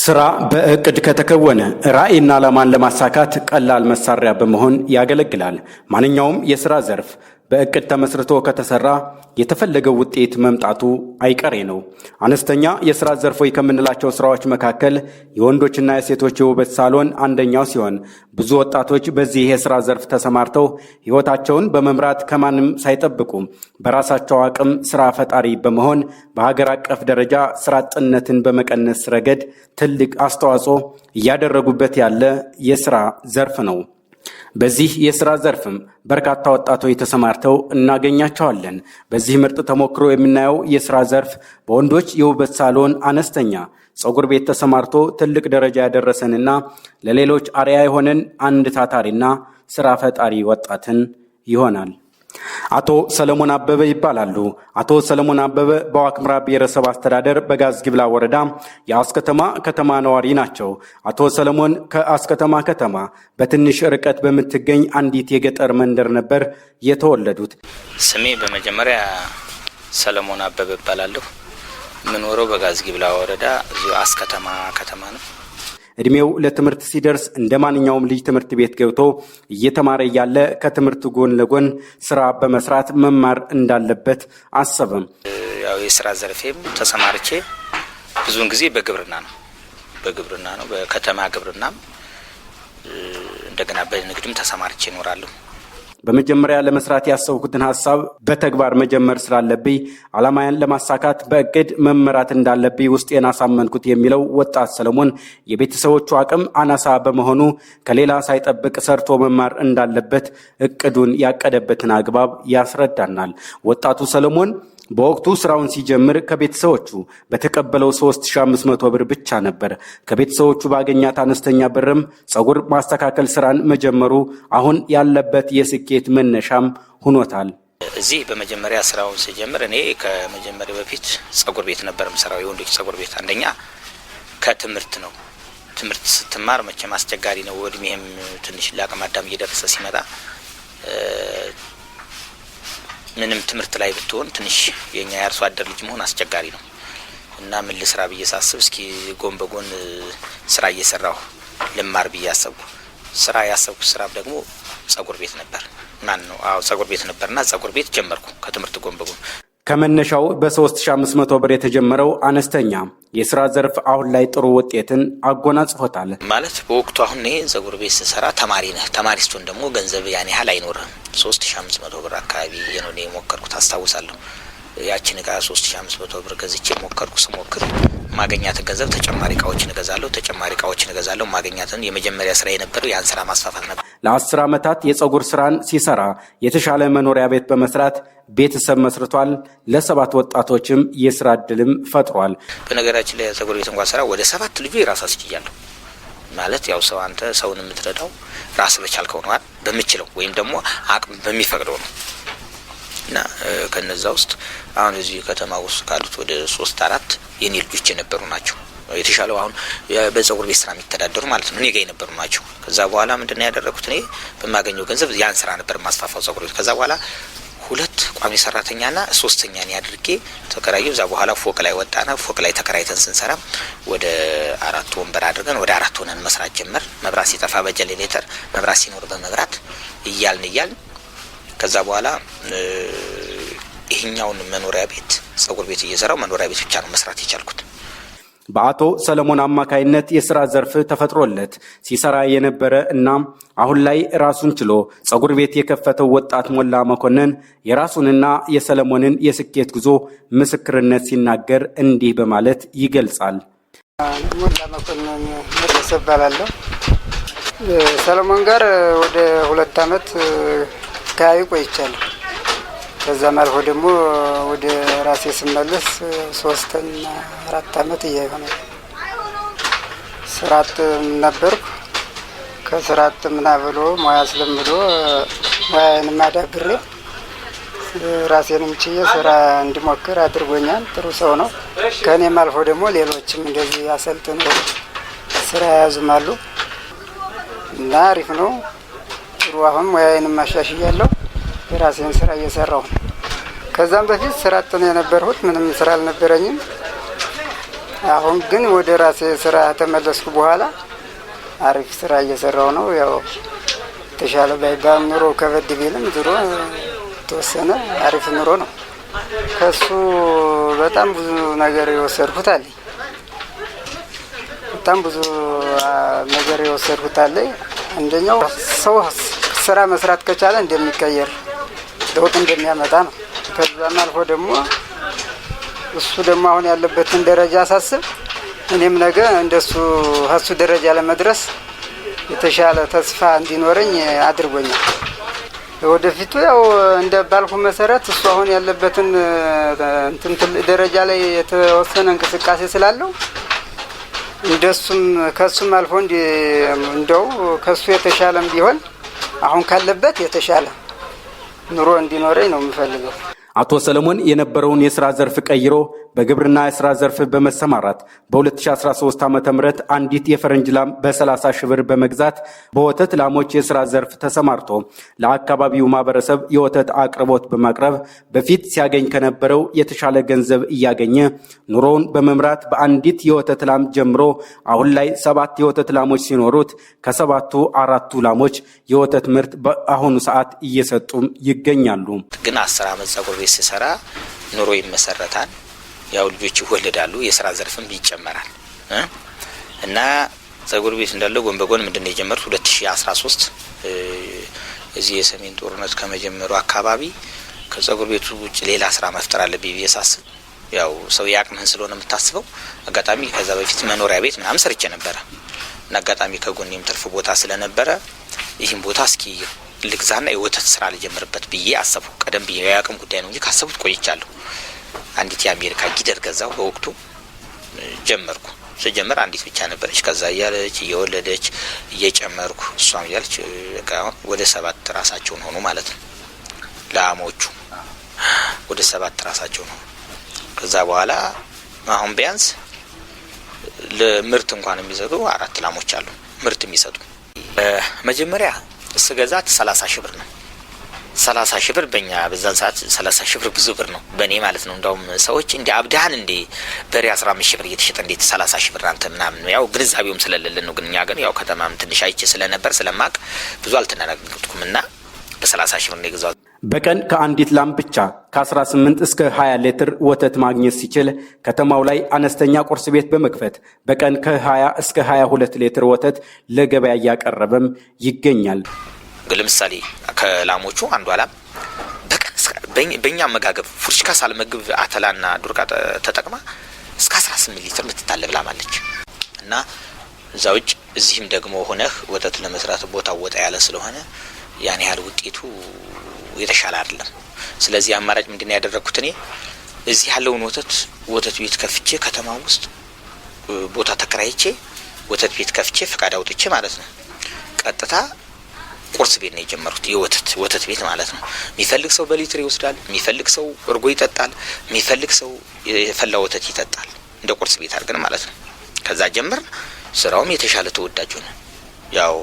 ስራ በእቅድ ከተከወነ ራዕይና ዓላማን ለማሳካት ቀላል መሳሪያ በመሆን ያገለግላል። ማንኛውም የሥራ ዘርፍ በእቅድ ተመስርቶ ከተሰራ የተፈለገው ውጤት መምጣቱ አይቀሬ ነው። አነስተኛ የሥራ ዘርፎች ከምንላቸው ስራዎች መካከል የወንዶችና የሴቶች የውበት ሳሎን አንደኛው ሲሆን ብዙ ወጣቶች በዚህ የሥራ ዘርፍ ተሰማርተው ሕይወታቸውን በመምራት ከማንም ሳይጠብቁ በራሳቸው አቅም ሥራ ፈጣሪ በመሆን በሀገር አቀፍ ደረጃ ሥራ አጥነትን በመቀነስ ረገድ ትልቅ አስተዋጽኦ እያደረጉበት ያለ የሥራ ዘርፍ ነው። በዚህ የሥራ ዘርፍም በርካታ ወጣቶች ተሰማርተው እናገኛቸዋለን። በዚህ ምርጥ ተሞክሮ የምናየው የሥራ ዘርፍ በወንዶች የውበት ሳሎን አነስተኛ ፀጉር ቤት ተሰማርቶ ትልቅ ደረጃ ያደረሰንና ለሌሎች አርአያ የሆነን አንድ ታታሪና ሥራ ፈጣሪ ወጣትን ይሆናል። አቶ ሰለሞን አበበ ይባላሉ። አቶ ሰለሞን አበበ በዋግኽምራ ብሔረሰብ አስተዳደር በጋዝጊብላ ወረዳ የአስከተማ ከተማ ነዋሪ ናቸው። አቶ ሰለሞን ከአስከተማ ከተማ በትንሽ ርቀት በምትገኝ አንዲት የገጠር መንደር ነበር የተወለዱት። ስሜ በመጀመሪያ ሰለሞን አበበ ይባላለሁ። የምኖረው በጋዝጊብላ ወረዳ እዚሁ አስከተማ ከተማ ነው። እድሜው ለትምህርት ሲደርስ እንደ ማንኛውም ልጅ ትምህርት ቤት ገብቶ እየተማረ ያለ ከትምህርት ጎን ለጎን ስራ በመስራት መማር እንዳለበት አሰበም። ያው የስራ ዘርፌም ተሰማርቼ ብዙውን ጊዜ በግብርና ነው በከተማ ግብርናም እንደገና በንግድም ተሰማርቼ እኖራለሁ። በመጀመሪያ ለመስራት ያሰብኩትን ሐሳብ በተግባር መጀመር ስላለብኝ ዓላማዬን ለማሳካት በእቅድ መመራት እንዳለብኝ ውስጤን አሳመንኩት የሚለው ወጣት ሰለሞን የቤተሰቦቹ አቅም አናሳ በመሆኑ ከሌላ ሳይጠብቅ ሰርቶ መማር እንዳለበት እቅዱን ያቀደበትን አግባብ ያስረዳናል። ወጣቱ ሰለሞን በወቅቱ ስራውን ሲጀምር ከቤተሰቦቹ በተቀበለው 3500 ብር ብቻ ነበር። ከቤተሰቦቹ ባገኛት አነስተኛ ብርም ፀጉር ማስተካከል ስራን መጀመሩ አሁን ያለበት የስኬት መነሻም ሆኖታል። እዚህ በመጀመሪያ ስራውን ሲጀምር እኔ ከመጀመሪያ በፊት ፀጉር ቤት ነበር የምሰራው፣ የወንዶች ፀጉር ቤት። አንደኛ ከትምህርት ነው። ትምህርት ስትማር መቼም አስቸጋሪ ነው። እድሜህም ትንሽ ለአቅመ አዳም እየደረሰ ሲመጣ ምንም ትምህርት ላይ ብትሆን ትንሽ የኛ ያርሶ አደር ልጅ መሆን አስቸጋሪ ነው እና ምን ልስራ ብዬ ሳስብ እስኪ ጎን በጎን ስራ እየሰራሁ ልማር ብዬ አሰብኩ። ስራ ያሰብኩት ስራ ደግሞ ፀጉር ቤት ነበር። ፀጉር ቤት ነበርና ፀጉር ቤት ጀመርኩ ከትምህርት ጎን በጎን። ከመነሻው በ3500 ብር የተጀመረው አነስተኛ የሥራ ዘርፍ አሁን ላይ ጥሩ ውጤትን አጎናጽፎታል። ማለት በወቅቱ አሁን እኔ ፀጉር ቤት ስሰራ ተማሪ ነህ። ተማሪ ስትሆን ደግሞ ገንዘብ ያን ያህል አይኖርም። 3500 ብር አካባቢ ነው የሞከርኩት አስታውሳለሁ። ያቺን እቃ 3500 ብር ገዝቼ ስሞክር ማገኛትን ገንዘብ ተጨማሪ እቃዎችን እገዛለሁ። ማገኛትን የመጀመሪያ ስራ የነበረው ያን ስራ ማስፋፋት ነበር። ለ10 ዓመታት የፀጉር ስራን ሲሰራ የተሻለ መኖሪያ ቤት በመስራት ቤተሰብ መስርቷል። ለ7 ወጣቶችም የስራ እድልም ፈጥሯል። በነገራችን ላይ ፀጉር ቤት እንኳን ስራ ወደ 7 ልጆች ራስ አስችያለሁ። ማለት ያው አንተ ሰውን የምትረዳው ራስ በቻልከው ነው፣ በሚችለው ወይም ደግሞ አቅም በሚፈቅደው ነው። እና ከነዛ ውስጥ አሁን እዚህ ከተማ ውስጥ ካሉት ወደ 3-4 የኔ ልጆች የነበሩ ናቸው። የተሻለው አሁን በፀጉር ቤት ስራ የሚተዳደሩ ማለት ነው እኔ ጋር የነበሩ ናቸው። ከዛ በኋላ ምንድነው ያደረኩት? እኔ በማገኘው ገንዘብ ያን ስራ ነበር ማስፋፋው ፀጉር ቤት። ከዛ በኋላ 2 ቋሚ ሰራተኛና 3ኛ እኔ አድርጌ ተከራየው። እዛ በኋላ ፎቅ ላይ ወጣና ፎቅ ላይ ተከራይተን ስንሰራ ወደ 4 ወንበር አድርገን ወደ 4 ሆነን መስራት ጀመር። መብራት ሲጠፋ በጀኔሬተር፣ መብራት ሲኖር በመብራት እያልን ከዛ በኋላ ይሄኛውን መኖሪያ ቤት ፀጉር ቤት እየሰራው መኖሪያ ቤት ብቻ ነው መስራት የቻልኩት። በአቶ ሰለሞን አማካይነት የሥራ ዘርፍ ተፈጥሮለት ሲሰራ የነበረ እና አሁን ላይ ራሱን ችሎ ፀጉር ቤት የከፈተው ወጣት ሞላ መኮንን የራሱንና የሰለሞንን የስኬት ጉዞ ምስክርነት ሲናገር እንዲህ በማለት ይገልጻል። ሞላ መኮንን እባላለሁ። ሰለሞን ጋር ወደ 2 ዓመት አካባቢ ቆይቻለሁ። ከዛም አልፎ ደግሞ ወደ ራሴ ስመለስ 3-4 ዓመት እየሆነ ስራ አጥ ነበርኩ። ከስራ አጥ ብሎ ሙያ ስለምዶ ሙያዬንም አዳብሬ ራሴንም ችዬ ስራ እንዲሞክር አድርጎኛል። ጥሩ ሰው ነው። ከእኔም አልፎ ደግሞ ሌሎችም እንደዚህ አሰልጥኖ ስራ ያዙም አሉ እና አሪፍ ነው። ጥሩ አሁን ሙያዬንም አሻሽያለሁ። የራሴን ስራ እየሰራሁ ነው። ከዛም በፊት ስራ አጥ ነው የነበርኩት። ምንም ስራ አልነበረኝም። አሁን ግን ወደ ራሴ ስራ ተመለስኩ በኋላ አሪፍ ስራ እየሰራው ነው። ያው ተሻለ ባይባል ኑሮ ከበድ ቢልም ድሮ ተወሰነ አሪፍ ኑሮ ነው። ከሱ በጣም ብዙ ነገር የወሰድኩት አለ። በጣም ብዙ ነገር የወሰድኩት አለ። አንደኛው ሰው ስራ መስራት ከቻለ እንደሚቀየር ለውጥ እንደሚያመጣ ነው። ከዛም አልፎ ደግሞ እሱ ደግሞ አሁን ያለበትን ደረጃ ሳስብ እኔም ነገ እንደሱ እሱ ደረጃ ለመድረስ የተሻለ ተስፋ እንዲኖረኝ አድርጎኛል። ወደፊቱ ያው እንደ ባልኩ መሰረት እሱ አሁን ያለበትን እንትን ደረጃ ላይ የተወሰነ እንቅስቃሴ ስላለው እንደሱም ከሱም አልፎ እንደው ከሱ የተሻለም ቢሆን አሁን ካለበት የተሻለ ኑሮ እንዲኖረኝ ነው የምፈልገው። አቶ ሰለሞን የነበረውን የስራ ዘርፍ ቀይሮ በግብርና የስራ ዘርፍ በመሰማራት በ2013 ዓ.ም አንዲት የፈረንጅ ላም በ30 ሺህ ብር በመግዛት በወተት ላሞች የስራ ዘርፍ ተሰማርቶ ለአካባቢው ማህበረሰብ የወተት አቅርቦት በማቅረብ በፊት ሲያገኝ ከነበረው የተሻለ ገንዘብ እያገኘ ኑሮውን በመምራት በአንዲት የወተት ላም ጀምሮ አሁን ላይ 7 የወተት ላሞች ሲኖሩት ከ7ቱ 4ቱ ላሞች የወተት ምርት በአሁኑ ሰዓት እየሰጡም ይገኛሉ። ግን 10 ዓመት ጸጉር ቤት ሲሰራ ኑሮ ይመሰረታል። ያው ልጆች ይወለዳሉ፣ የስራ ዘርፍም ይጨመራል እና ጸጉር ቤት እንዳለው ጎን በጎን ምንድነው የጀመሩት 2013 እዚህ የሰሜን ጦርነት ከመጀመሩ አካባቢ ከጸጉር ቤቱ ውጭ ሌላ ስራ መፍጠር አለብኝ ብዬ ሳስብ ያው ሰው ያቅምህን ስለሆነ የምታስበው አጋጣሚ ከዛ በፊት መኖሪያ ቤት ምናምን ሰርቼ ነበረ እና አጋጣሚ ከጎኔም ትርፍ ቦታ ስለነበረ ይህን ቦታ እስኪ ልግዛና የወተት ስራ ልጀምርበት ብዬ አሰብኩ። ቀደም ብዬ ያቅም ጉዳይ ነው እንጂ ካሰብኩት ቆይቻለሁ። አንዲት የአሜሪካ ጊደር ገዛው። በወቅቱ ጀመርኩ። ስጀምር አንዲት ብቻ ነበረች። ከዛ እያለች እየወለደች እየጨመርኩ እሷም እያለች አሁን ወደ 7 ራሳቸውን ሆኑ ማለት ነው። ላሞቹ ወደ 7 ራሳቸውን ሆኑ። ከዛ በኋላ አሁን ቢያንስ ለምርት እንኳን የሚሰጡ 4 ላሞች አሉ ምርት የሚሰጡ። መጀመሪያ ስገዛት 30 ሺህ ብር ነው። 30 ሺህ ብር በእኛ በዛን ሰዓት 30 ሺህ ብር ብዙ ብር ነው በእኔ ማለት ነው። እንደውም ሰዎች እንደ አብዳህን እንደ በሬ 15 ሺህ ብር እየተሸጠ እንዴት 30 ሺህ ብር አንተ ምናምን ያው ግንዛቤውም ስለሌለን ነው። ግን እኛ ግን ያው ከተማም ትንሽ አይቼ ስለነበር ስለማቅ ብዙ አልተናገርኩምና በ30 ሺህ ብር ነው የገዛው። በቀን ከአንዲት ላም ብቻ ከ18 እስከ 20 ሊትር ወተት ማግኘት ሲችል ከተማው ላይ አነስተኛ ቁርስ ቤት በመክፈት በቀን ከ20 እስከ 22 ሊትር ወተት ለገበያ እያቀረበም ይገኛል። ለምሳሌ ከላሞቹ አንዷ ላም በቀን በእኛ አመጋገብ ፉርሽካ ሳልመግብ አተላና ዱርቃ ተጠቅማ እስከ 18 ሊትር ምትታለብ ላም አለች እና እዛው እዚህም ደግሞ ሆነህ ወተት ለመስራት ቦታው ወጣ ያለ ስለሆነ ያን ያህል ውጤቱ የተሻለ አይደለም። ስለዚህ አማራጭ ምንድነው ያደረኩት እኔ እዚህ ያለውን ወተት ቤት ከፍቼ ከተማ ውስጥ ቦታ ተከራይቼ ወተት ቤት ከፍቼ ፈቃድ አውጥቼ ማለት ነው ቀጥታ ቁርስ ቤት ነው የጀመሩት። የወተት ቤት ማለት ነው። የሚፈልግ ሰው በሊትር ይወስዳል፣ የሚፈልግ ሰው እርጎ ይጠጣል፣ የሚፈልግ ሰው የፈላ ወተት ይጠጣል። እንደ ቁርስ ቤት አድርገን ማለት ነው። ከዛ ጀምር ስራውም የተሻለ ተወዳጅ ሆነ። ያው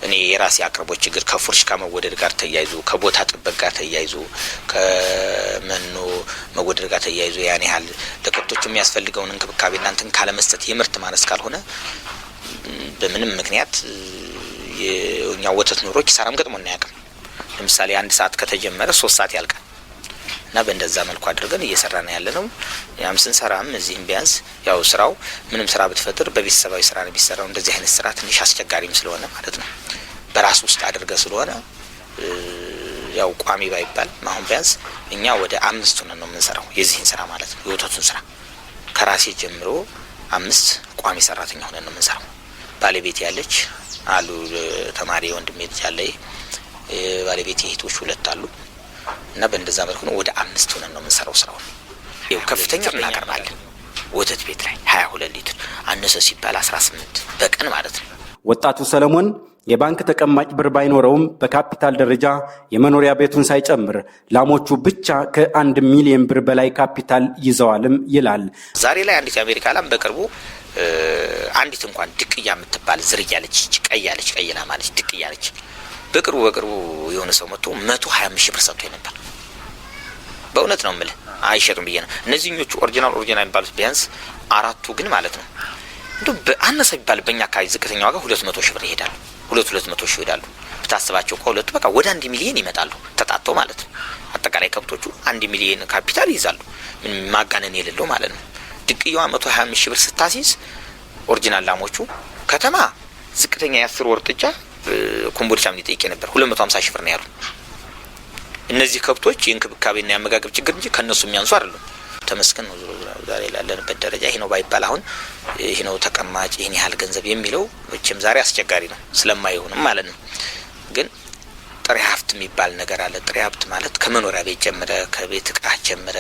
እኔ የራሴ አቅርቦት ችግር ከፉርሽካ መወደድ ጋር ተያይዞ ከቦታ ጥበቃ ጋር ተያይዞ ከመኖ መወደድ ጋር ተያይዞ ያን ያህል ለከብቶቹ የሚያስፈልገውን እንክብካቤ እናንተን ካለመስጠት የምርት ማነስ ካልሆነ በምንም ምክንያት የኛ ወተት ኑሮ ኪሳራም ገጥሞና ያውቃል። ለምሳሌ 1 ሰዓት ከተጀመረ 3 ሰዓት ያልቃል እና በእንደዛ መልኩ አድርገን እየሰራን ያለነው ያም ስንሰራም እዚህም ቢያንስ ያው ስራው ምንም ስራ ብትፈጥር በቤተሰባዊ ስራ ነው ቢሰራው። እንደዚህ አይነት ስራ ትንሽ አስቸጋሪም ስለሆነ ማለት ነው በራስ ውስጥ አድርገ ስለሆነ ያው ቋሚ ባይባል አሁን ቢያንስ እኛ ወደ 5 ሆነን ነው የምንሰራው የዚህን ስራ ማለት ነው። የወተቱን ስራ ከራሴ ጀምሮ 5 ቋሚ ሰራተኛ ሆነን ነው የምንሰራው። ባለቤት ያለች አሉ ተማሪ ወንድሜ ልጅ አለ። ባለቤት እህቶች 2 አሉ እና በእንደዛ መልኩ ነው ወደ 5 ሆነን ነው የምንሰራው ስራው። ይኸው ከፍተኛ እናቀርባለን ወተት ቤት ላይ 22 ሊትር አነሰ ሲባል 18 በቀን ማለት ነው። ወጣቱ ሰለሞን የባንክ ተቀማጭ ብር ባይኖረውም በካፒታል ደረጃ የመኖሪያ ቤቱን ሳይጨምር ላሞቹ ብቻ ከ1 ሚሊዮን ብር በላይ ካፒታል ይዘዋልም ይላል። ዛሬ ላይ አንዲት የአሜሪካ ላም በቅርቡ አንዲት እንኳን ድቅያ የምትባል ዝርያ ያለች ቀያለች ቀይና ማለት ድቅያ ያለች በቅርቡ የሆነ ሰው መጥቶ 125 ሺህ ብር ሰጥቶ ነበር። በእውነት ነው የምልህ አይሸጡም ብዬ ነው። እነዚህኞቹ ኦሪጂናል የሚባሉት ቢያንስ አራቱ ግን ማለት ነው እንደው በአነሰ ቢባል በእኛ አካባቢ ዝቅተኛ ዋጋ 200 ሺህ ብር ይሄዳሉ። 200 ሺህ ይሄዳሉ። ብታስባቸው ከሁለቱ በቃ ወደ 1 ሚሊዮን ይመጣሉ ተጣጣው ማለት ነው። አጠቃላይ ከብቶቹ 1 ሚሊዮን ካፒታል ይይዛሉ። ምን ማጋነን የሌለው ማለት ነው። ድቅያዋ 125 ሺህ ብር ስታሲዝ ኦሪጂናል ላሞቹ ከተማ ዝቅተኛ የ10 ወር ጥጃ ኮምቦልቻ ምን ይጠይቅ ነበር 250 ሺህ ብር ነው ያሉ። እነዚህ ከብቶች የእንክብካቤና ያመጋገብ ችግር እንጂ ከነሱ የሚያንሱ አይደሉም። ተመስገን ነው ዛሬ ላለንበት ደረጃ። ይሄ ነው ባይባል አሁን ይሄ ነው ተቀማጭ ይሄን ያህል ገንዘብ የሚለው እቺም ዛሬ አስቸጋሪ ነው ስለማይሆንም ማለት ነው። ግን ጥሬ ሀብት የሚባል ነገር አለ። ጥሬ ሀብት ማለት ከመኖሪያ ቤት ጀምረ ከቤት ዕቃ ጀምረ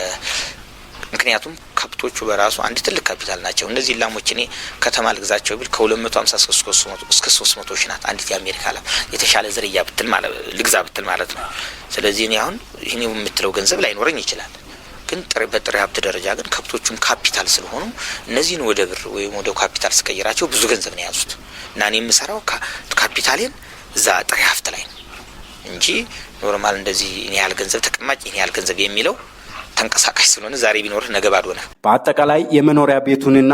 ምክንያቱም ከብቶቹ በራሱ አንድ ትልቅ ካፒታል ናቸው። እነዚህ ላሞች እኔ ከተማ ልግዛቸው ብል ከ250 እስከ 300 ሺህ ናት አንዲት የአሜሪካ ላም የተሻለ ዝርያ ብትል ማለት ልግዛ ብትል ማለት ነው። ስለዚህ እኔ አሁን ይሄን የምትለው ገንዘብ ላይኖረኝ ይችላል። ግን በጥሬ ሀብት ደረጃ ግን ከብቶቹም ካፒታል ስለሆኑ እነዚህን ወደ ብር ወይም ወደ ካፒታል ስቀይራቸው ብዙ ገንዘብ ነው ያዙት እና እኔ የምሰራው ካፒታሌን እዛ ጥሬ ሀብት ላይ ነው እንጂ ኖርማል እንደዚህ እኔ ያህል ገንዘብ ተቀማጭ እኔ ያህል ገንዘብ የሚለው ተንቀሳቃሽ ስለሆነ ዛሬ ቢኖርህ ነገ ባዶ ነው። በአጠቃላይ የመኖሪያ ቤቱንና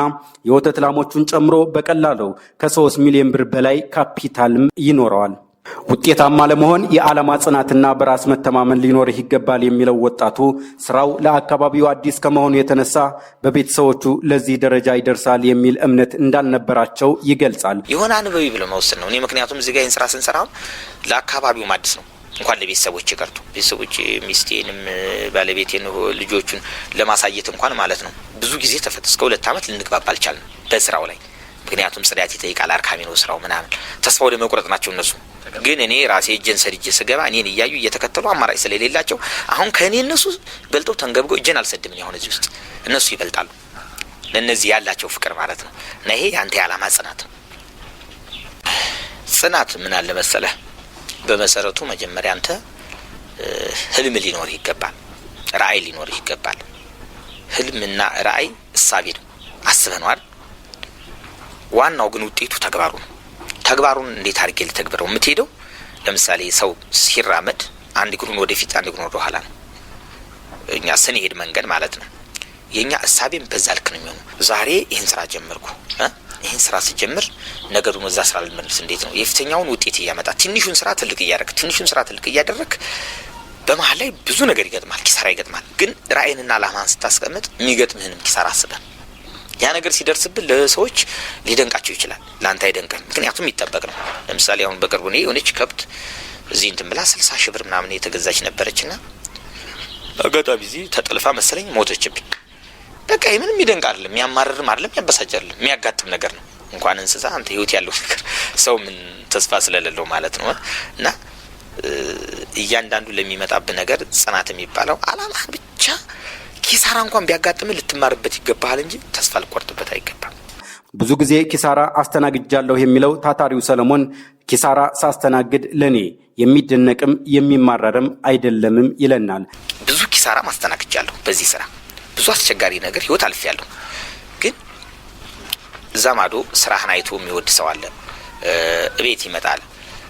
የወተት ላሞቹን ጨምሮ በቀላሉ ከ3 ሚሊዮን ብር በላይ ካፒታልም ይኖረዋል። ውጤታማ ለመሆን የዓላማ ጽናትና በራስ መተማመን ሊኖርህ ይገባል የሚለው ወጣቱ ስራው ለአካባቢው አዲስ ከመሆኑ የተነሳ በቤተሰቦቹ ለዚህ ደረጃ ይደርሳል የሚል እምነት እንዳልነበራቸው ይገልጻል። የሆነ አንበቢ ብሎ መወሰን ነው። እኔ ምክንያቱም እዚህ ጋር ስራ ስንሰራው ለአካባቢው አዲስ ነው እንኳን ለቤተሰቦች ይቀርቱ ቤተሰቦች ሚስቴንም ባለቤቴን ልጆቹን ለማሳየት እንኳን ማለት ነው ብዙ ጊዜ እስከ 2 አመት ልንግባባ አልቻልንም በስራው ላይ። ምክንያቱም ጽዳት ይጠይቃል፣ አርካሚ ነው ስራው ምናምን ተስፋ ወደ መቁረጥ ናቸው እነሱ። ግን እኔ ራሴ እጄን ሰድጄ ስገባ እኔን እያዩ እየተከተሉ አማራጭ ስለሌላቸው አሁን ከእኔ እነሱ በልጠው ተንገብገው እጄን አልሰድም። አሁን እዚህ ውስጥ እነሱ ይበልጣሉ ለነዚህ ያላቸው ፍቅር ማለት ነው። እና ይሄ ያንተ የዓላማ ጽናት ነው። ጽናት ምን አለ መሰለህ በመሰረቱ መጀመሪያ አንተ ህልም ሊኖር ይገባል፣ ራዕይ ሊኖር ይገባል። ህልምና ራዕይ እሳቤ ነው፣ አስበነዋል። ዋናው ግን ውጤቱ ተግባሩ ነው። ተግባሩን እንዴት አድርጌ ልተግብረው የምትሄደው? ለምሳሌ ሰው ሲራመድ አንድ እግሩን ወደፊት አንድ እግሩን ወደ ኋላ ነው እኛ ስንሄድ መንገድ ማለት ነው። የኛ እሳቤም በዛ ልክ ነው የሚሆነው። ዛሬ ይሄን ስራ ጀመርኩ ይሄን ስራ ሲጀምር ነገሩን እዛ ስራ ልመልስ እንዴት ነው የፊተኛውን ውጤት ያመጣ ትንሹን ስራ ትልቅ እያደረክ በመሃል ላይ ብዙ ነገር ይገጥማል፣ ኪሳራ ይገጥማል። ግን ራዕይንና ዓላማን ስታስቀምጥ የሚገጥምህንም ኪሳራ አስበህ ያ ነገር ሲደርስብህ ለሰዎች ሊደንቃቸው ይችላል፣ ላንተ አይደንቅም። ምክንያቱም ይጠበቅ ነው። ለምሳሌ አሁን በቅርቡ ነው የሆነች ከብት እዚህ እንትን ብላ 60 ሺህ ብር ምናምን የተገዛች ነበረችና አጋጣሚ እዚህ ተጠልፋ መሰለኝ ሞተችብኝ። በቃ ምንም ይደንቅ አይደለም፣ የሚያማርርም አይደለም፣ የሚያበሳጭ አይደለም፣ የሚያጋጥም ነገር ነው። እንኳን እንስሳ አንተ ህይወት ያለው ነገር ሰው ምን ተስፋ ስለሌለው ማለት ነው። እና እያንዳንዱ ለሚመጣብህ ነገር ጽናት የሚባለው ዓላማ ብቻ ኪሳራ እንኳን ቢያጋጥምህ ልትማርበት ይገባል እንጂ ተስፋ ልቆርጥበት አይገባም። ብዙ ጊዜ ኪሳራ አስተናግጃለሁ የሚለው ታታሪው ሰለሞን ኪሳራ ሳስተናግድ ለኔ የሚደነቅም የሚማረርም አይደለምም ይለናል። ብዙ ኪሳራ ማስተናግጃለሁ በዚህ ስራ ብዙ አስቸጋሪ ነገር ህይወት አልፌያለሁ። ግን እዛ ማዶ ስራህን አይቶ የሚወድ ሰው አለ። እቤት ይመጣል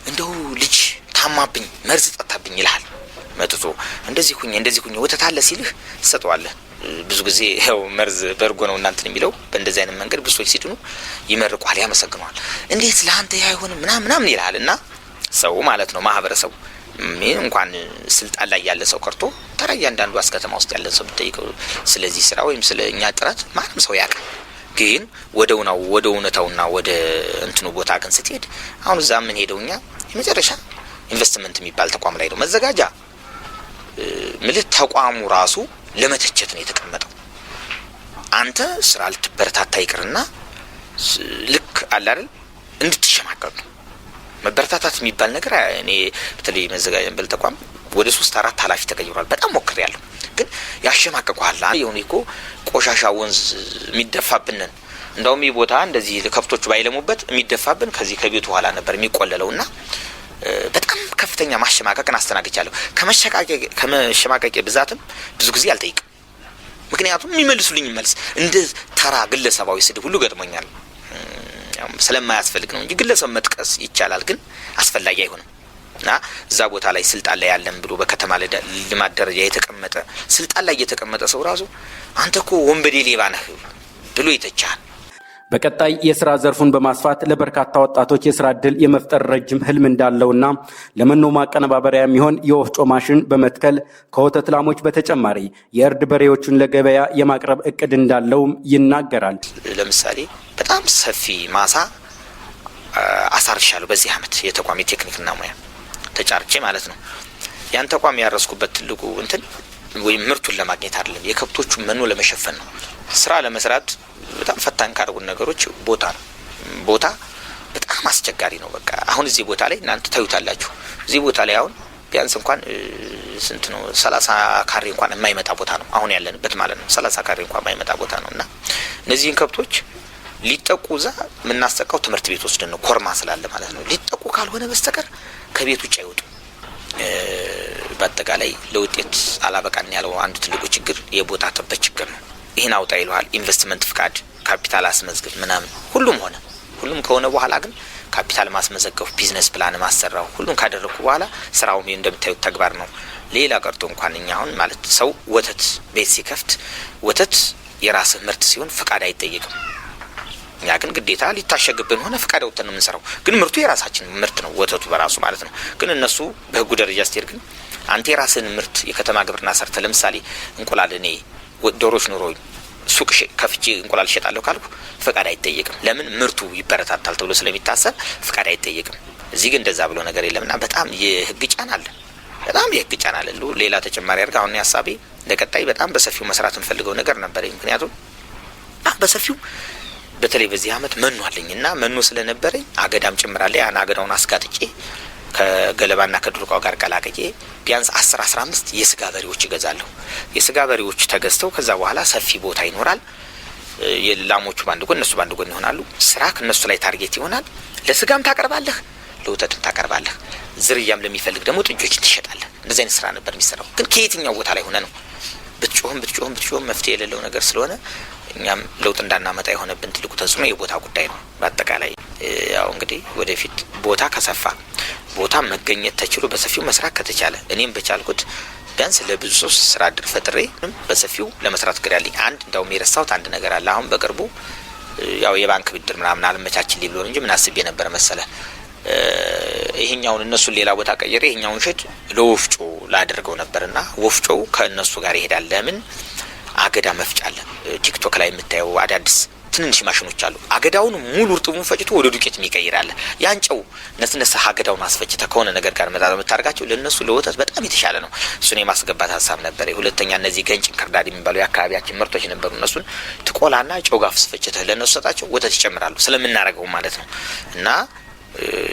እንደው ልጅ ታማብኝ መርዝ ጠጣብኝ ይልሃል። መጥቶ እንደዚህ ሁኝ ወተት አለ ሲልህ ትሰጠዋለህ። ብዙ ጊዜ ያው መርዝ በርጎ ነው እናንተን የሚለው በእንደዚህ አይነት መንገድ ብዙዎች ሲድኑ ይመርቋል፣ ያመሰግናል። እንዴት ለአንተ ያይሆን ምናምን ይልሃል። እና ሰው ማለት ነው ማህበረሰቡ እንኳን ስልጣን ላይ ያለ ሰው ቀርቶ ተራ እያንዳንዱ አስከተማ ውስጥ ያለን ሰው ብትጠይቀው ስለዚህ ስራ ወይም ስለኛ ጥረት ማንም ሰው ያውቃል። ግን ወደ እውነታውና ወደ እንትኑ ቦታ ግን ስትሄድ አሁን እዛ ምን ሄደውኛ የመጨረሻ ኢንቨስትመንት የሚባል ተቋም ላይ ነው መዘጋጃ ምልት ተቋሙ ራሱ ለመተቸት ነው የተቀመጠው። አንተ ስራ ልትበረታታ ይቅርና ልክ አለ አይደል እንድትሸማቀቅ ነው። መበረታታት የሚባል ነገር እኔ በተለይ መዘጋጃ የሚባል ተቋም ወደ 3-4 ኃላፊ ተቀይሯል። በጣም ሞክሬያለሁ፣ ግን ያሸማቀቁሃል። የሆነ እኮ ቆሻሻ ወንዝ የሚደፋብንን እንደውም ይህ ቦታ እንደዚህ ከብቶቹ ባይለሙበት የሚደፋብን ከዚህ ከቤቱ ኋላ ነበር የሚቆለለውና በጣም ከፍተኛ ማሸማቀቅን አስተናግጃለሁ። ከመሸማቀቅ ብዛትም ብዙ ጊዜ አልጠይቅም። ምክንያቱም የሚመልሱልኝ መልስ እንደ ተራ ግለሰባዊ ስድብ ሁሉ ገጥሞኛል። ስለማያስፈልግ ነው እንጂ ግለሰብ መጥቀስ ይቻላል፣ ግን አስፈላጊ አይሆንም። እና እዛ ቦታ ላይ ስልጣን ላይ ያለን ብሎ በከተማ ልማት ደረጃ የተቀመጠ ስልጣን ላይ የተቀመጠ ሰው ራሱ አንተ እኮ ወንበዴ ሌባ ነህ ብሎ ይተቻል። በቀጣይ የስራ ዘርፉን በማስፋት ለበርካታ ወጣቶች የስራ ዕድል የመፍጠር ረጅም ህልም እንዳለውና ለመኖ ማቀነባበሪያ የሚሆን የወፍጮ ማሽን በመትከል ከወተት ላሞች በተጨማሪ የእርድ በሬዎችን ለገበያ የማቅረብ እቅድ እንዳለውም ይናገራል። ለምሳሌ በጣም ሰፊ ማሳ አሳርሻለሁ በዚህ አመት የተቋም ቴክኒክና ሙያ ተጫርቼ ማለት ነው። ያን ተቋም ያረስኩበት ትልቁ እንትን ወይም ምርቱን ለማግኘት አይደለም፣ የከብቶቹ መኖ ለመሸፈን ነው። ስራ ለመስራት በጣም ፈታኝ ካደረጉን ነገሮች ቦታ ነው። ቦታ በጣም አስቸጋሪ ነው። በቃ አሁን እዚህ ቦታ ላይ እናንተ ታዩታላችሁ። እዚህ ቦታ ላይ አሁን ቢያንስ እንኳን ስንት ነው 30 ካሬ እንኳን የማይመጣ ቦታ ነው አሁን ያለንበት ማለት ነው። 30 ካሬ እንኳን የማይመጣ ቦታ ነውና እነዚህን ከብቶች ሊጠቁ እዛ የምናስጠቃው ትምህርት ቤት ወስደን ነው፣ ኮርማ ስላለ ማለት ነው። ሊጠቁ ካልሆነ በስተቀር ከቤት ውጭ አይወጡም። በአጠቃላይ ለውጤት አላበቃን ያለው አንዱ ትልቁ ችግር የቦታ ጥበት ችግር ነው። ይህን አውጣ ይለዋል፣ ኢንቨስትመንት ፍቃድ፣ ካፒታል አስመዝግብ ምናምን ሁሉም ከሆነ በኋላ ግን ካፒታል ማስመዘገብ፣ ቢዝነስ ፕላን ማሰራው ሁሉም ካደረኩ በኋላ ስራው እንደምታዩት ተግባር ነው። ሌላ ቀርቶ እንኳን እኛ አሁን ማለት ሰው ወተት ቤት ሲከፍት ወተት የራስህ ምርት ሲሆን ፍቃድ አይጠየቅም። እኛ ግን ግዴታ ሊታሸግብን ሆነ ፍቃድ አውጥተን ነው የምንሰራው። ግን ምርቱ የራሳችን ምርት ነው ወተቱ በራሱ ማለት ነው። ግን እነሱ በህጉ ደረጃ ስትሄድ ግን አንተ የራስህን ምርት የከተማ ግብርና ሰርተ ለምሳሌ እንቁላል እኔ ዶሮች ኑሮኝ ሱቅ ከፍቼ እንቁላል እሸጣለሁ ካልኩ ፍቃድ አይጠየቅም። ለምን? ምርቱ ይበረታታል ተብሎ ስለሚታሰብ ፍቃድ አይጠየቅም። እዚህ ግን እንደዛ ብሎ ነገር የለምና በጣም የህግ ጫና አለ። ሌላ ተጨማሪ አድርጋ አሁን ሀሳቤ ለቀጣይ በጣም በሰፊው መስራት እንፈልገው ነገር ነበር። ምክንያቱም በሰፊው በተለይ በዚህ አመት መኖ አለኝና መኖ ስለነበረኝ አገዳም ጭምራለሁ። ያን አገዳውን አስጋጥጬ ከገለባና ከዱርቃው ጋር ቀላቅዬ ቢያንስ 10-15 የስጋ በሬዎች እገዛለሁ። የስጋ በሬዎች ተገዝተው ከዛ በኋላ ሰፊ ቦታ ይኖራል። የላሞቹ ባንድ ጎን እነሱ ባንድ ጎን ይሆናሉ። ስራ ከነሱ ላይ ታርጌት ይሆናል። ለስጋም ታቀርባለህ፣ ለወተትም ታቀርባለህ። ዝርያም ለሚፈልግ ደግሞ ጥጆችን ትሸጣለህ። እንደዚህ አይነት ስራ ነበር የሚሰራው። ግን ከየትኛው ቦታ ላይ ሆነ ነው ብትጮህም መፍትሄ የሌለው ነገር ስለሆነ እኛም ለውጥ እንዳናመጣ የሆነብን ትልቁ ተጽዕኖ የቦታ ጉዳይ ነው። በአጠቃላይ ያው እንግዲህ ወደፊት ቦታ ከሰፋ ቦታ መገኘት ተችሎ በሰፊው መስራት ከተቻለ እኔም በቻልኩት ቢያንስ ለብዙ ሰው ስራ እድል ፈጥሬ በሰፊው ለመስራት ግዳልኝ። እንደውም የረሳሁት አንድ ነገር አለ። አሁን በቅርቡ ያው የባንክ ብድር ምናምን አልመቻችልኝ ብሎ እንጂ ምን አስቤ ነበር መሰለ ይሄኛውን እነሱን ሌላ ቦታ ቀይሬ ይሄኛውን ሸድ ለወፍጮ ላደርገው ነበርና ወፍጮው ከእነሱ ጋር ይሄዳል። ለምን? አገዳ መፍጫ አለ። ቲክቶክ ላይ የምታየው አዳዲስ ትንንሽ ማሽኖች አሉ። አገዳውን ሙሉ እርጥቡን ፈጭቶ ወደ ዱቄት የሚቀይራል። ያንጨው ነስነሳ አገዳውን አስፈጭተ ከሆነ ነገር ጋር መጣጣም የምታርጋቸው ለነሱ ለወተት በጣም የተሻለ ነው። እሱን የማስገባት ሀሳብ ነበር። ሁለተኛ እነዚህ ገንጭ እንክርዳድ የሚባሉ የአካባቢያችን ምርቶች ነበሩ። እነሱን ትቆላና ጨው ጋር አስፈጭተህ ለነሱ ሰጣቸው ወተት ይጨምራሉ ስለምናረገው ማለት ነው። እና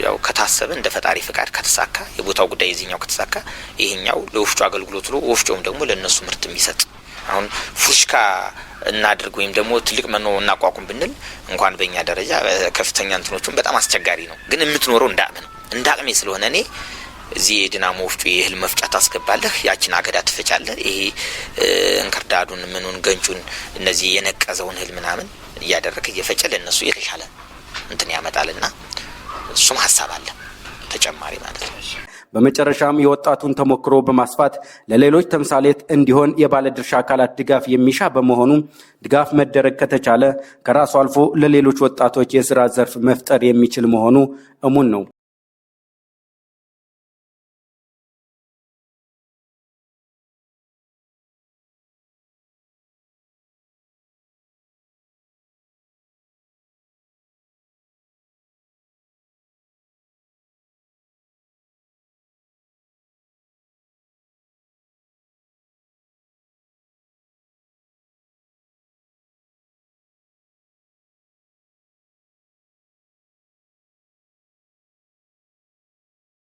ያው ከታሰበ እንደ ፈጣሪ ፍቃድ ከተሳካ የቦታው ጉዳይ የዚህኛው ከተሳካ ይሄኛው ለወፍጮ አገልግሎት ነው። ወፍጮም ደግሞ ለነሱ ምርት የሚሰጥ አሁን ፉሽካ እናድርግ ወይም ደግሞ ትልቅ መኖ እናቋቁም ብንል እንኳን በእኛ ደረጃ ከፍተኛ እንትኖቹም በጣም አስቸጋሪ ነው። ግን የምትኖረው እንዳቅሜ ስለሆነ እኔ እዚህ የድናሞ ወፍጮ የእህል መፍጫ ታስገባለህ፣ ያችን አገዳ ትፈጫለህ። ይሄ እንክርዳዱን ምኑን ገንጩን እነዚህ የነቀዘውን እህል ምናምን እያደረገ እየፈጨ ለነሱ የተሻለ እንትን ያመጣልና እሱም ሀሳብ አለ ተጨማሪ ማለት ነው። በመጨረሻም የወጣቱን ተሞክሮ በማስፋት ለሌሎች ተምሳሌት እንዲሆን የባለድርሻ አካላት ድጋፍ የሚሻ በመሆኑ ድጋፍ መደረግ ከተቻለ ከራሱ አልፎ ለሌሎች ወጣቶች የስራ ዘርፍ መፍጠር የሚችል መሆኑ እሙን ነው።